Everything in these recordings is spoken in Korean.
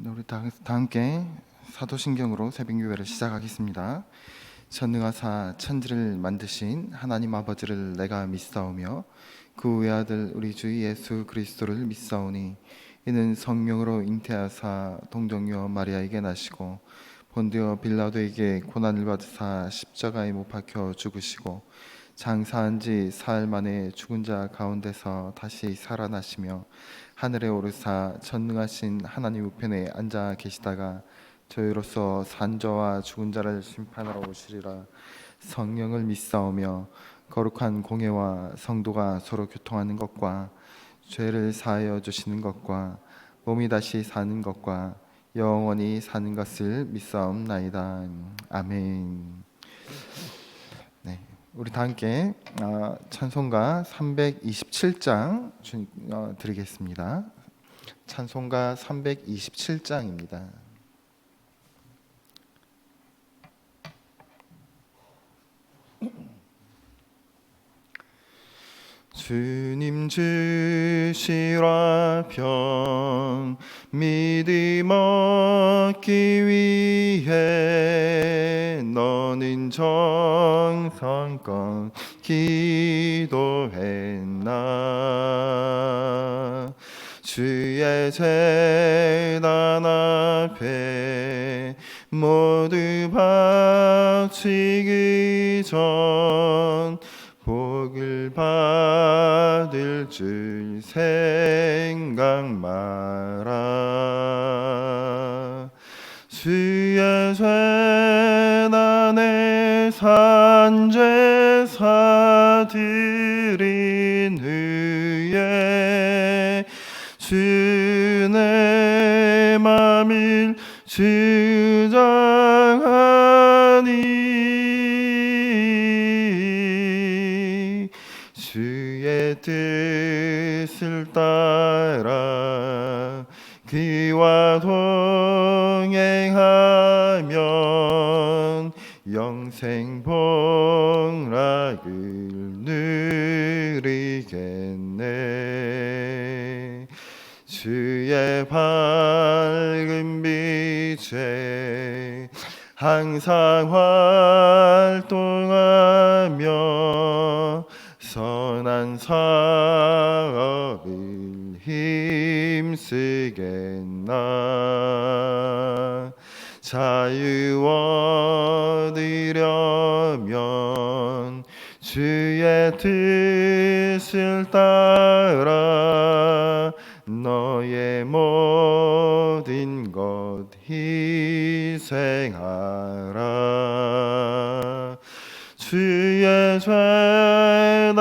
우리 다 함께 사도신경으로 새벽기도를 시작하겠습니다. 전능하사 천지를 만드신 하나님 아버지를 내가 믿사오며 그 외아들 우리 주 예수 그리스도를 믿사오니 이는 성령으로 잉태하사 동정녀 마리아에게 나시고 본디오 빌라도에게 고난을 받으사 십자가에 못 박혀 죽으시고 장사한 지 사흘 만에 죽은 자 가운데서 다시 살아나시며 하늘에 오르사 전능하신 하나님 우편에 앉아 계시다가 저희로서 산자와 죽은 자를 심판하러 오시리라. 성령을 믿사오며 거룩한 공예와 성도가 서로 교통하는 것과 죄를 사하여 주시는 것과 몸이 다시 사는 것과 영원히 사는 것을 믿사옵나이다. 아멘. 네, 우리 다 함께 찬송가 327장 드리겠습니다. 찬송가 327장입니다. 주님 주시라 편 믿음 얻기 위해 너는 정성껏 기도했나. 주의 제단 앞에 모두 바치기 전 복을 받을 줄 생각 마라. 주의 죄난에 산제사 드린 후에 주의 맘을 주장하니 주의 뜻을 따라 그와 동행하면 영생 복락을 누리겠네. 주의 밝은 빛에 항상 활동하며 선한 사업을 힘쓰겠나. 자유 얻으려면 주의 뜻을 따라 너의 모든 것 희생하라. 주의 죄난에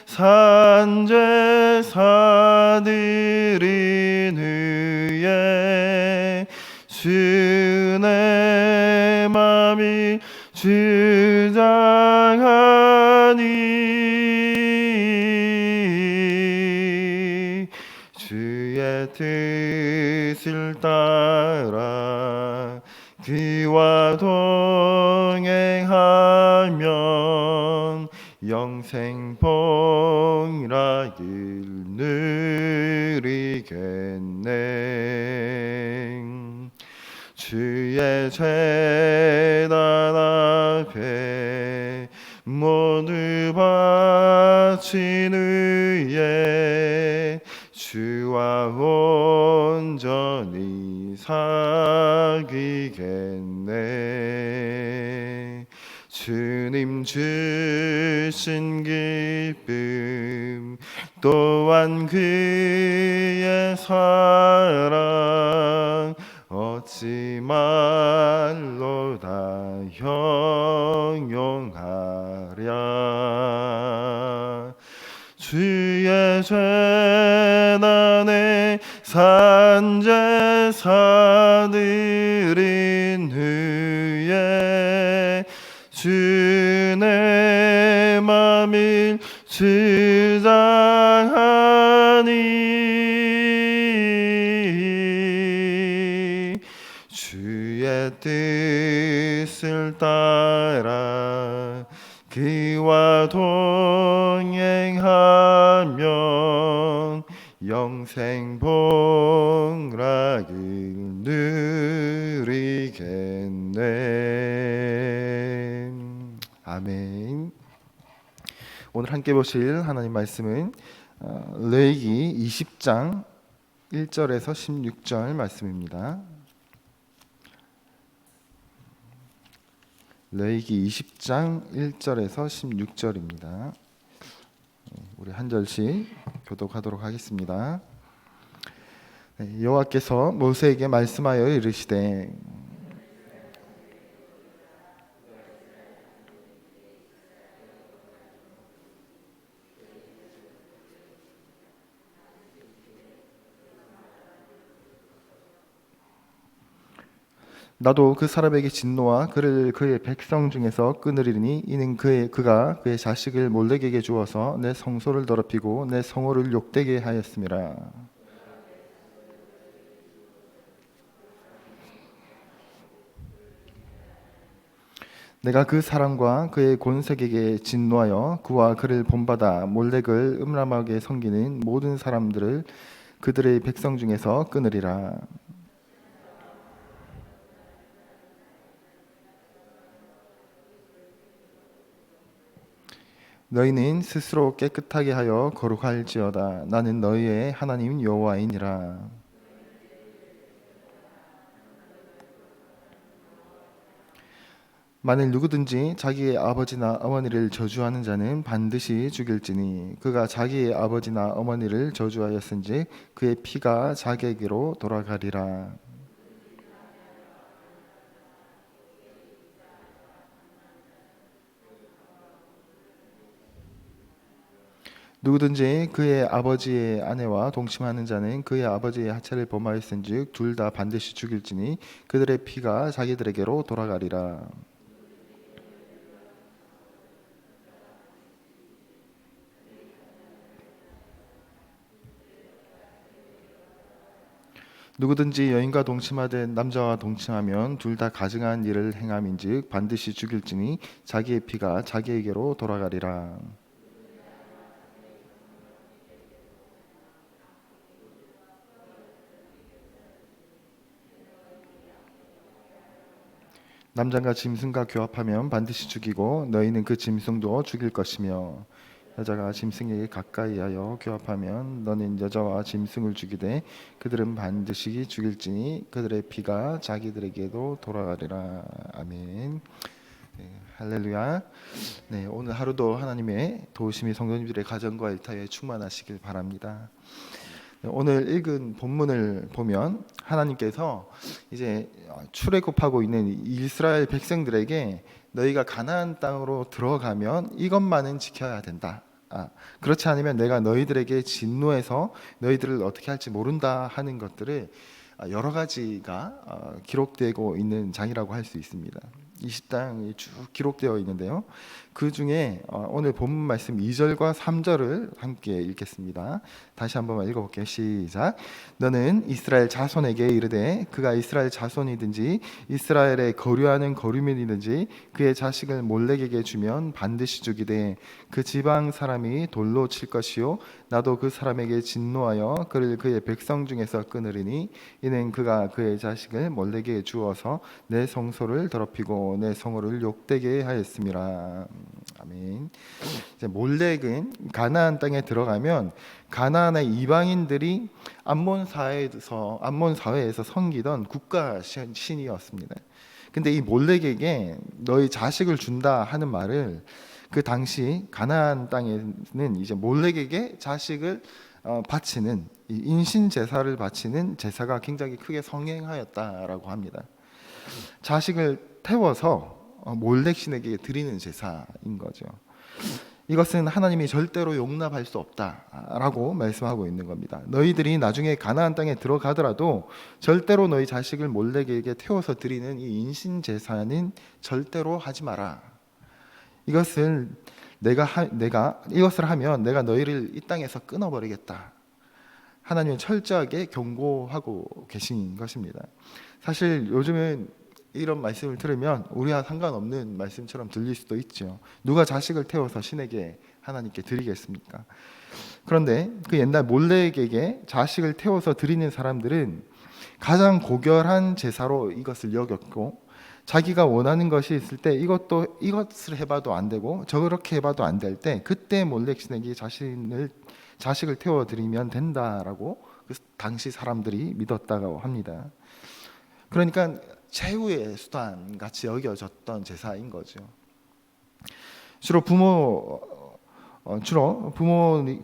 산제사 드린 후에 주의 맘이 주장하니 주의 뜻을 따라 그와 동행하면 영생 복락을 누리겠네. 주의 제단 앞에 모두 바친 후에 주와 온전히 사귀겠네. 주님 주신 기쁨 또한 그의 사랑 어찌 말로 다 형용하랴. 주의 죄난에 산제사 드린 후에 주의 맘을 주장하니 주의 뜻을 따라 그와 동행하면 영생 복락을 누리겠네. 아멘. 오늘 함께 보실 하나님 말씀은 레위기 20장 1절에서 16절 말씀입니다. 레위기 20장 1절에서 16절입니다. 우리 한 절씩 교독하도록 하겠습니다. 여호와께서 모세에게 말씀하여 이르시되 나도 그 사람에게 진노와 그를 그의 백성 중에서 끊으리니 이는 그가 그의 자식을 몰렉에게 주어서 내 성소를 더럽히고 내 성호를 욕되게 하였음이라. 내가 그 사람과 그의 권색에게 진노하여 그와 그를 본받아 몰렉을 음란하게 섬기는 모든 사람들을 그들의 백성 중에서 끊으리라. 너희는 스스로 깨끗하게 하여 거룩할지어다. 나는 너희의 하나님 여호와이니라. 만일 누구든지 자기의 아버지나 어머니를 저주하는 자는 반드시 죽일지니 그가 자기의 아버지나 어머니를 저주하였은지 그의 피가 자기에게로 돌아가리라. 누구든지 그의 아버지의 아내와 동침하는 자는 그의 아버지의 하체를 범하였은즉 둘 다 반드시 죽일지니 그들의 피가 자기들에게로 돌아가리라. 누구든지 여인과 동침하든 남자와 동침하면 둘 다 가증한 일을 행함인즉 반드시 죽일지니 자기의 피가 자기에게로 돌아가리라. 남자가 짐승과 교합하면 반드시 죽이고 너희는 그 짐승도 죽일 것이며 여자가 짐승에게 가까이하여 교합하면 너는 여자와 짐승을 죽이되 그들은 반드시 죽일지니 그들의 피가 자기들에게도 돌아가리라. 아멘. 네, 할렐루야. 네, 오늘 하루도 하나님의 도우심이 성도님들의 가정과 일터에 충만하시길 바랍니다. 오늘 읽은 본문을 보면 하나님께서 이제 출애굽하고 있는 이스라엘 백성들에게 너희가 가나안 땅으로 들어가면 이것만은 지켜야 된다. 그렇지 않으면 내가 너희들에게 진노해서 너희들을 어떻게 할지 모른다 하는 것들을 여러 가지가 기록되고 있는 장이라고 할 수 있습니다. 20장이 쭉 기록되어 있는데요. 그 중에 오늘 본문 말씀 2절과 3절을 함께 읽겠습니다. 다시 한번 읽어볼게요. 시작. 너는 이스라엘 자손에게 이르되 그가 이스라엘 자손이든지 이스라엘에 거류하는 거류민이든지 그의 자식을 몰렉에게 주면 반드시 죽이되 그 지방 사람이 돌로 칠 것이요 나도 그 사람에게 진노하여 그를 그의 백성 중에서 끊으리니 이는 그가 그의 자식을 몰렉에게 주어서 내 성소를 더럽히고 내 성호를 욕되게 하였음이라. 아멘. 이제 몰렉은 가나안 땅에 들어가면 가나안의 이방인들이 암몬 사회에서 섬기던 국가 신이었습니다. 근데 이 몰렉에게 너희 자식을 준다 하는 말을 그 당시 가나안 땅에는 이제 몰렉에게 자식을 바치는 인신 제사를 바치는 제사가 굉장히 크게 성행하였다라고 합니다. 자식을 태워서 몰렉 신에게 드리는 제사인 거죠. 이것은 하나님이 절대로 용납할 수 없다라고 말씀하고 있는 겁니다. 너희들이 나중에 가나안 땅에 들어가더라도 절대로 너희 자식을 몰렉에게 태워서 드리는 이 인신 제사는 절대로 하지 마라. 이것을 내가 이것을 하면 내가 너희를 이 땅에서 끊어버리겠다. 하나님은 철저하게 경고하고 계신 것입니다. 사실 요즘은 이런 말씀을 들으면 우리와 상관없는 말씀처럼 들릴 수도 있죠. 누가 자식을 태워서 신에게 하나님께 드리겠습니까? 그런데 그 옛날 몰렉에게 자식을 태워서 드리는 사람들은 가장 고결한 제사로 이것을 여겼고, 자기가 원하는 것이 있을 때 이것을 해봐도 안 되고 저렇게 해봐도 안 될 때 그때 몰렉 신에게 자식을 태워 드리면 된다라고 그 당시 사람들이 믿었다고 합니다. 그러니까 최후의 수단 같이 여겨졌던 제사인 거죠. 주로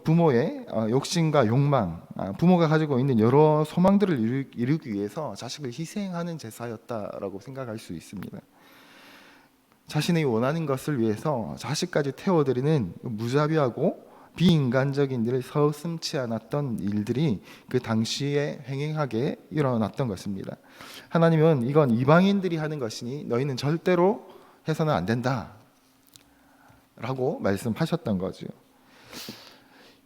부모의 욕심과 욕망, 부모가 가지고 있는 여러 소망들을 이루기 위해서 자식을 희생하는 제사였다라고 생각할 수 있습니다. 자신이 원하는 것을 위해서 자식까지 태워드리는 무자비하고 비인간적인 일을 서슴지 않았던 일들이 그 당시에 횡행하게 일어났던 것입니다. 하나님은 이건 이방인들이 하는 것이니 너희는 절대로 해서는 안 된다 라고 말씀하셨던 거죠.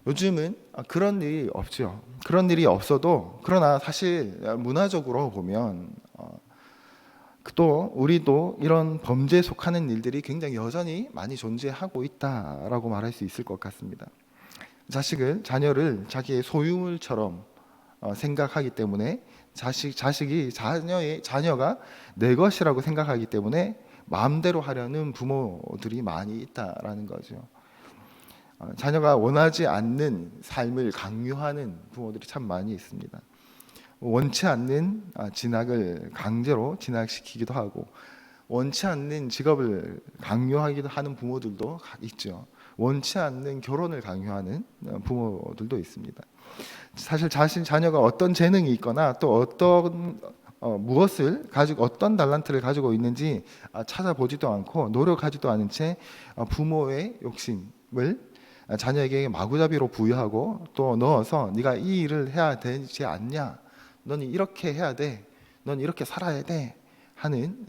요즘은 그런 일이 없죠. 그런 일이 없어도, 그러나 사실 문화적으로 보면 또 우리도 이런 범죄에 속하는 일들이 굉장히 여전히 많이 존재하고 있다라고 말할 수 있을 것 같습니다. 자녀를 자기의 소유물처럼 생각하기 때문에 자녀가 내 것이라고 생각하기 때문에 마음대로 하려는 부모들이 많이 있다라는 거죠. 자녀가 원하지 않는 삶을 강요하는 부모들이 참 많이 있습니다. 원치 않는 진학을 강제로 진학시키기도 하고, 원치 않는 직업을 강요하기도 하는 부모들도 있죠. 원치 않는 결혼을 강요하는 부모들도 있습니다. 사실 자녀가 어떤 재능이 있거나 또 어떤 어떤 달란트를 가지고 있는지 찾아보지도 않고 노력하지도 않은 채 부모의 욕심을 자녀에게 마구잡이로 부여하고 또 넣어서 네가 이 일을 해야 되지 않냐, 너는 이렇게 해야 돼, 넌 이렇게 살아야 돼 하는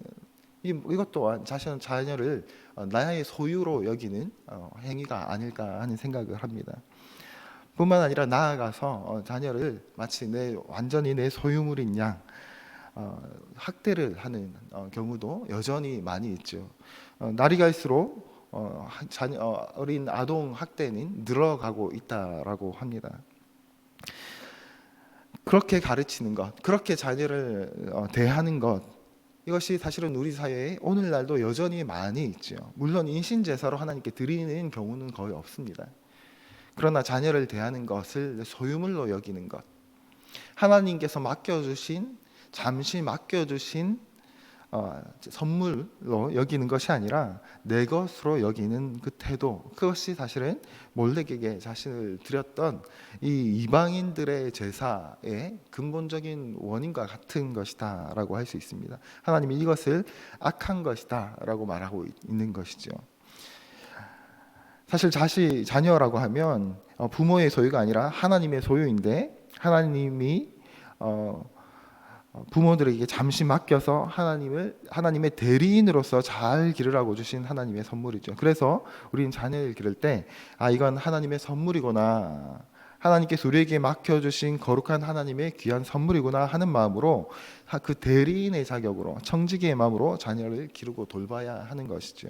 이것 또한 자녀를 나의 소유로 여기는 행위가 아닐까 하는 생각을 합니다. 뿐만 아니라 나아가서 자녀를 마치 완전히 내 소유물인 양 학대를 하는 경우도 여전히 많이 있죠. 날이 갈수록 어린 아동 학대는 늘어가고 있다라고 합니다. 그렇게 가르치는 것, 그렇게 자녀를 대하는 것, 이것이 사실은 우리 사회에 오늘날도 여전히 많이 있죠. 물론 인신제사로 하나님께 드리는 경우는 거의 없습니다. 그러나 자녀를 대하는 것을 소유물로 여기는 것, 하나님께서 잠시 맡겨주신 선물로 여기는 것이 아니라 내 것으로 여기는 그 태도, 그것이 사실은 몰렉에게 자신을 드렸던 이 이방인들의 제사의 근본적인 원인과 같은 것이다 라고 할 수 있습니다. 하나님이 이것을 악한 것이다 라고 말하고 있는 것이죠. 사실 자녀라고 하면 부모의 소유가 아니라 하나님의 소유인데, 하나님이 부모들에게 잠시 맡겨서 하나님의 대리인으로서 잘 기르라고 주신 하나님의 선물이죠. 그래서 우리는 자녀를 기를 때 이건 하나님의 선물이구나, 하나님께서 우리에게 맡겨주신 거룩한 하나님의 귀한 선물이구나 하는 마음으로, 그 대리인의 자격으로, 청지기의 마음으로 자녀를 기르고 돌봐야 하는 것이죠.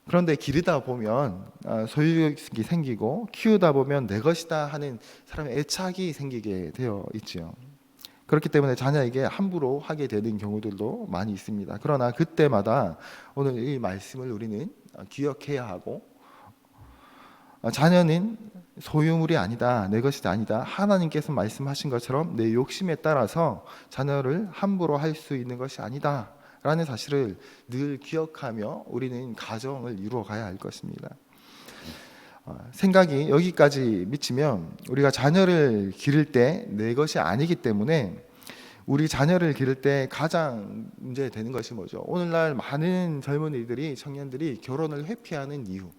그런데 기르다 보면 소유욕이 생기고 키우다 보면 내 것이다 하는 사람의 애착이 생기게 되어 있죠. 그렇기 때문에 자녀에게 함부로 하게 되는 경우들도 많이 있습니다. 그러나 그때마다 오늘 이 말씀을 우리는 기억해야 하고, 자녀는 소유물이 아니다, 내 것이 아니다, 하나님께서 말씀하신 것처럼 내 욕심에 따라서 자녀를 함부로 할 수 있는 것이 아니다 라는 사실을 늘 기억하며 우리는 가정을 이루어가야 할 것입니다. 생각이 여기까지 미치면 우리가 자녀를 기를 때 내 것이 아니기 때문에 우리 자녀를 기를 때 가장 문제되는 것이 뭐죠? 오늘날 많은 젊은이들이, 청년들이 결혼을 회피하는 이유,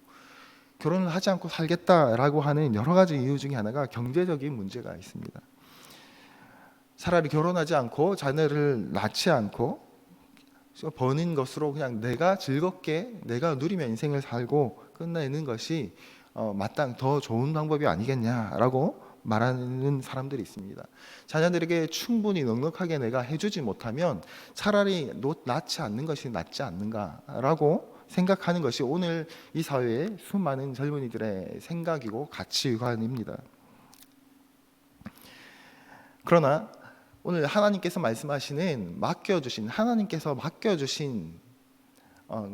결혼을 하지 않고 살겠다라고 하는 여러 가지 이유 중에 하나가 경제적인 문제가 있습니다. 차라리 결혼하지 않고 자녀를 낳지 않고 버는 것으로 그냥 내가 즐겁게 내가 누리며 인생을 살고 끝내는 것이 더 좋은 방법이 아니겠냐라고 말하는 사람들이 있습니다. 자녀들에게 충분히 넉넉하게 내가 해주지 못하면 차라리 낳지 않는 것이 낫지 않는가라고 생각하는 것이 오늘 이 사회의 수많은 젊은이들의 생각이고 가치관입니다. 그러나 오늘 하나님께서 말씀하시는 하나님께서 맡겨주신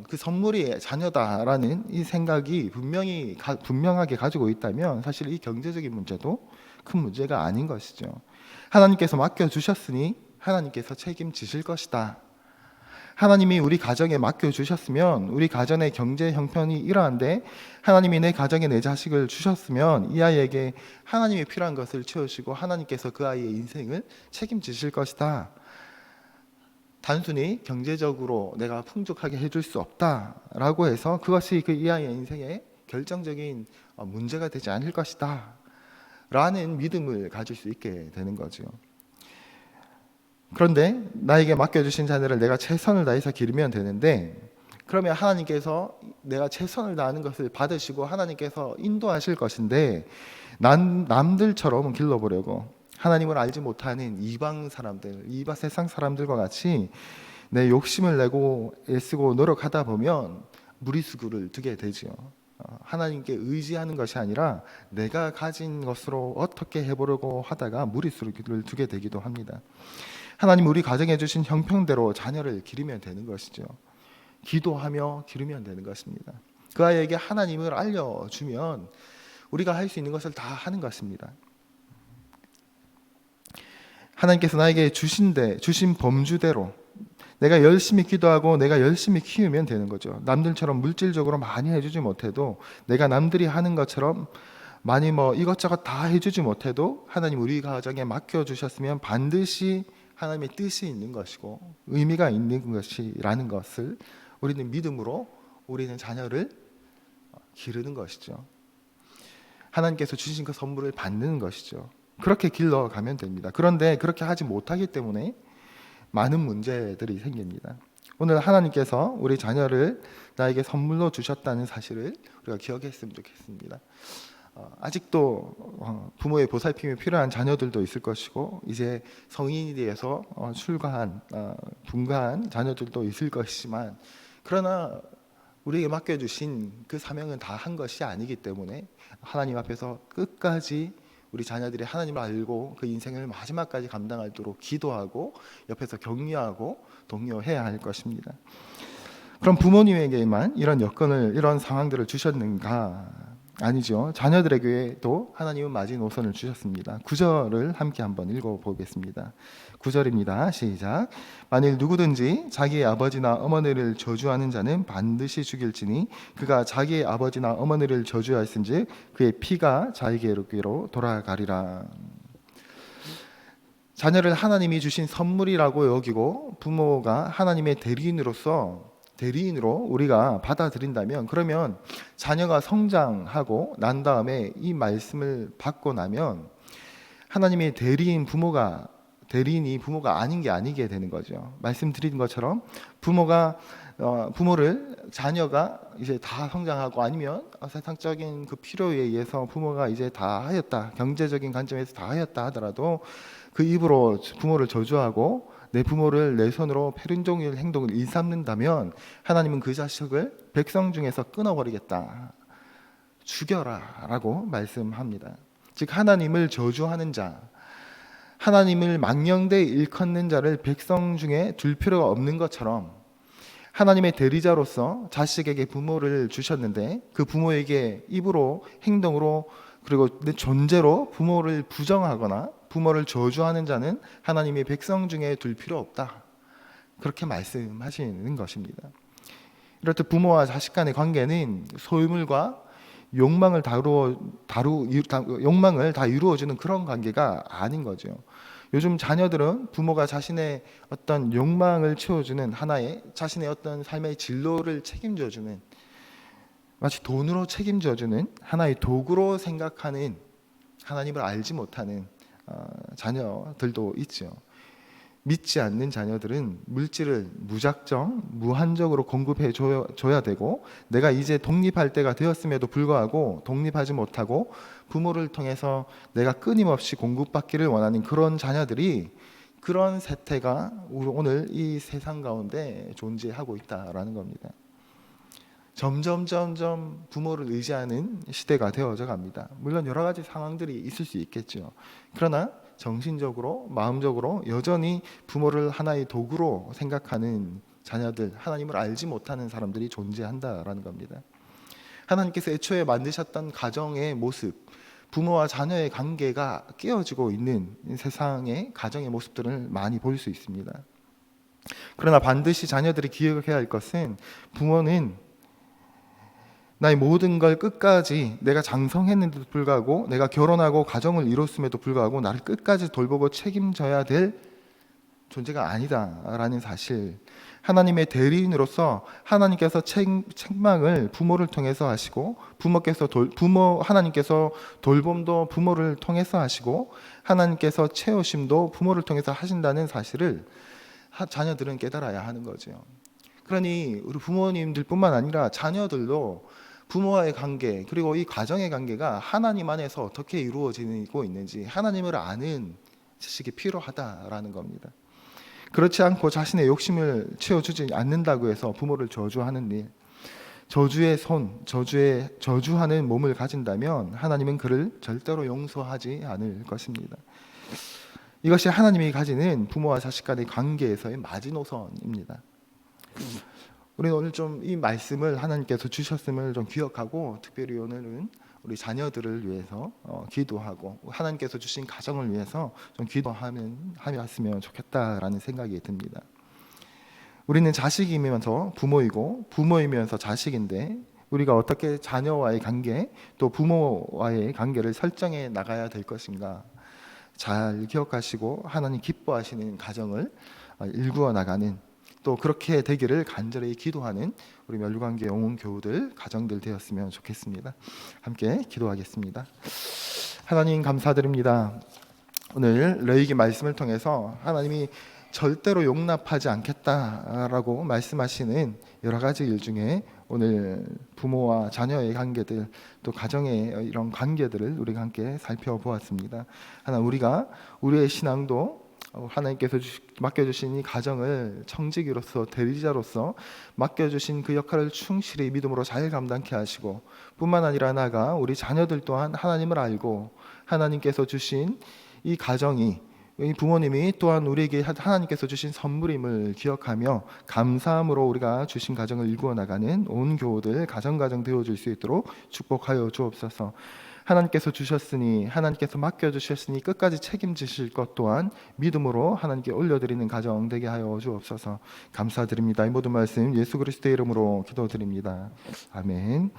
그 선물이 자녀다라는 이 생각이 분명하게 가지고 있다면 사실 이 경제적인 문제도 큰 문제가 아닌 것이죠. 하나님께서 맡겨주셨으니 하나님께서 책임지실 것이다. 하나님이 우리 가정에 맡겨주셨으면 우리 가정의 경제 형편이 이러한데 하나님이 내 가정에 내 자식을 주셨으면 이 아이에게 하나님이 필요한 것을 채우시고 하나님께서 그 아이의 인생을 책임지실 것이다. 단순히 경제적으로 내가 풍족하게 해줄 수 없다라고 해서 그것이 그 이 아이의 인생에 결정적인 문제가 되지 않을 것이다 라는 믿음을 가질 수 있게 되는 거죠. 그런데 나에게 맡겨주신 자녀를 내가 최선을 다해서 기르면 되는데 그러면 하나님께서 내가 최선을 다하는 것을 받으시고 하나님께서 인도하실 것인데 남들처럼 길러보려고 하나님을 알지 못하는 이방 세상 사람들과 같이 내 욕심을 내고 애쓰고 노력하다 보면 무리수구를 두게 되지요. 하나님께 의지하는 것이 아니라 내가 가진 것으로 어떻게 해보려고 하다가 무리수를 두게 되기도 합니다. 하나님 우리 가정에 주신 형편대로 자녀를 기르면 되는 것이죠. 기도하며 기르면 되는 것입니다. 그 아이에게 하나님을 알려주면 우리가 할 수 있는 것을 다 하는 것입니다. 하나님께서 나에게 주신 범주대로 내가 열심히 기도하고 내가 열심히 키우면 되는 거죠. 남들처럼 물질적으로 많이 해주지 못해도 내가 남들이 하는 것처럼 많이 이것저것 다 해주지 못해도 하나님 우리 가정에 맡겨주셨으면 반드시 하나님의 뜻이 있는 것이고 의미가 있는 것이라는 것을 우리는 믿음으로 우리는 자녀를 기르는 것이죠. 하나님께서 주신 그 선물을 받는 것이죠. 그렇게 길러가면 됩니다. 그런데 그렇게 하지 못하기 때문에 많은 문제들이 생깁니다. 오늘 하나님께서 우리 자녀를 나에게 선물로 주셨다는 사실을 우리가 기억했으면 좋겠습니다. 아직도 부모의 보살핌이 필요한 자녀들도 있을 것이고 이제 성인이 되어서 분가한 자녀들도 있을 것이지만 그러나 우리에게 맡겨주신 그 사명은 다 한 것이 아니기 때문에 하나님 앞에서 끝까지 우리 자녀들이 하나님을 알고 그 인생을 마지막까지 감당하도록 기도하고 옆에서 격려하고 독려해야 할 것입니다. 그럼 부모님에게만 이런 상황들을 주셨는가? 아니죠. 자녀들에게도 하나님은 마지노선을 주셨습니다. 9절을 함께 한번 읽어보겠습니다. 9절입니다. 시작. 만일 누구든지 자기의 아버지나 어머니를 저주하는 자는 반드시 죽일지니 그가 자기의 아버지나 어머니를 저주하였은즉 그의 피가 자기에게로 돌아가리라. 자녀를 하나님이 주신 선물이라고 여기고 부모가 하나님의 대리인으로 우리가 받아들인다면 그러면 자녀가 성장하고 난 다음에 이 말씀을 받고 나면 하나님의 대리인이 부모가 아닌 게 아니게 되는 거죠. 말씀드린 것처럼 자녀가 이제 다 성장하고 아니면 세상적인 그 필요에 의해서 부모가 이제 다 하였다, 경제적인 관점에서 다 하였다 하더라도 그 입으로 부모를 저주하고 내 부모를 내 손으로 패륜종일 행동을 일삼는다면 하나님은 그 자식을 백성 중에서 끊어버리겠다, 죽여라 라고 말씀합니다. 즉 하나님을 저주하는 자, 하나님을 망령되이 일컫는 자를 백성 중에 둘 필요가 없는 것처럼 하나님의 대리자로서 자식에게 부모를 주셨는데 그 부모에게 입으로 행동으로 그리고 내 존재로 부모를 부정하거나 부모를 저주하는 자는 하나님의 백성 중에 둘 필요 없다, 그렇게 말씀하시는 것입니다. 이렇듯 부모와 자식 간의 관계는 소유물과 욕망을 다 이루어주는 그런 관계가 아닌 거죠. 요즘 자녀들은 부모가 자신의 어떤 욕망을 채워주는 자신의 어떤 삶의 진로를 책임져주는, 마치 돈으로 책임져주는 하나의 도구로 생각하는, 하나님을 알지 못하는 자녀들도 있죠. 믿지 않는 자녀들은 물질을 무한적으로 공급해 줘야 되고 내가 이제 독립할 때가 되었음에도 불구하고 독립하지 못하고 부모를 통해서 내가 끊임없이 공급받기를 원하는 그런 자녀들이, 그런 세태가 오늘 이 세상 가운데 존재하고 있다라는 겁니다. 점점 부모를 의지하는 시대가 되어져 갑니다. 물론 여러 가지 상황들이 있을 수 있겠죠. 그러나 정신적으로, 마음적으로 여전히 부모를 하나의 도구로 생각하는 자녀들, 하나님을 알지 못하는 사람들이 존재한다라는 겁니다. 하나님께서 애초에 만드셨던 가정의 모습, 부모와 자녀의 관계가 깨어지고 있는 세상의 가정의 모습들을 많이 볼 수 있습니다. 그러나 반드시 자녀들이 기억해야 할 것은, 부모는 나의 모든 걸 끝까지, 내가 장성했는데도 불구하고, 내가 결혼하고 가정을 이뤘음에도 불구하고 나를 끝까지 돌보고 책임져야 될 존재가 아니다라는 사실, 하나님의 대리인으로서 하나님께서 책망을 부모를 통해서 하시고, 하나님께서 돌봄도 부모를 통해서 하시고, 하나님께서 채우심도 부모를 통해서 하신다는 사실을 자녀들은 깨달아야 하는 거죠. 그러니 우리 부모님들뿐만 아니라 자녀들도 부모와의 관계, 그리고 이 가정의 관계가 하나님 안에서 어떻게 이루어지고 있는지 하나님을 아는 지식이 필요하다라는 겁니다. 그렇지 않고 자신의 욕심을 채워주지 않는다고 해서 부모를 저주하는 일, 저주하는 몸을 가진다면 하나님은 그를 절대로 용서하지 않을 것입니다. 이것이 하나님이 가지는 부모와 자식 간의 관계에서의 마지노선입니다. 우리는 오늘 좀 이 말씀을 하나님께서 주셨음을 좀 기억하고, 특별히 오늘은 우리 자녀들을 위해서 기도하고, 하나님께서 주신 가정을 위해서 좀 기도하면 좋겠다라는 생각이 듭니다. 우리는 자식이면서 부모이고, 부모이면서 자식인데, 우리가 어떻게 자녀와의 관계, 또 부모와의 관계를 설정해 나가야 될 것인가 잘 기억하시고, 하나님 기뻐하시는 가정을 일구어 나가는, 또 그렇게 되기를 간절히 기도하는 우리 멸관계 영혼 교우들, 가정들 되었으면 좋겠습니다. 함께 기도하겠습니다. 하나님 감사드립니다. 오늘 레위기 말씀을 통해서 하나님이 절대로 용납하지 않겠다라고 말씀하시는 여러 가지 일 중에 오늘 부모와 자녀의 관계들, 또 가정의 이런 관계들을 우리가 함께 살펴보았습니다. 하나님, 우리가 우리의 신앙도 하나님께서 맡겨주신 이 가정을 청지기로서, 대리자로서 맡겨주신 그 역할을 충실히 믿음으로 잘 감당케 하시고, 뿐만 아니라 나아가 우리 자녀들 또한 하나님을 알고, 하나님께서 주신 이 가정이, 이 부모님이 또한 우리에게 하나님께서 주신 선물임을 기억하며 감사함으로 우리가 주신 가정을 일구어 나가는 온 교우들 가정 되어줄 수 있도록 축복하여 주옵소서. 하나님께서 주셨으니, 하나님께서 맡겨주셨으니 끝까지 책임지실 것 또한 믿음으로 하나님께 올려드리는 가정 되게 하여 주옵소서. 감사드립니다. 이 모든 말씀 예수 그리스도의 이름으로 기도드립니다. 아멘.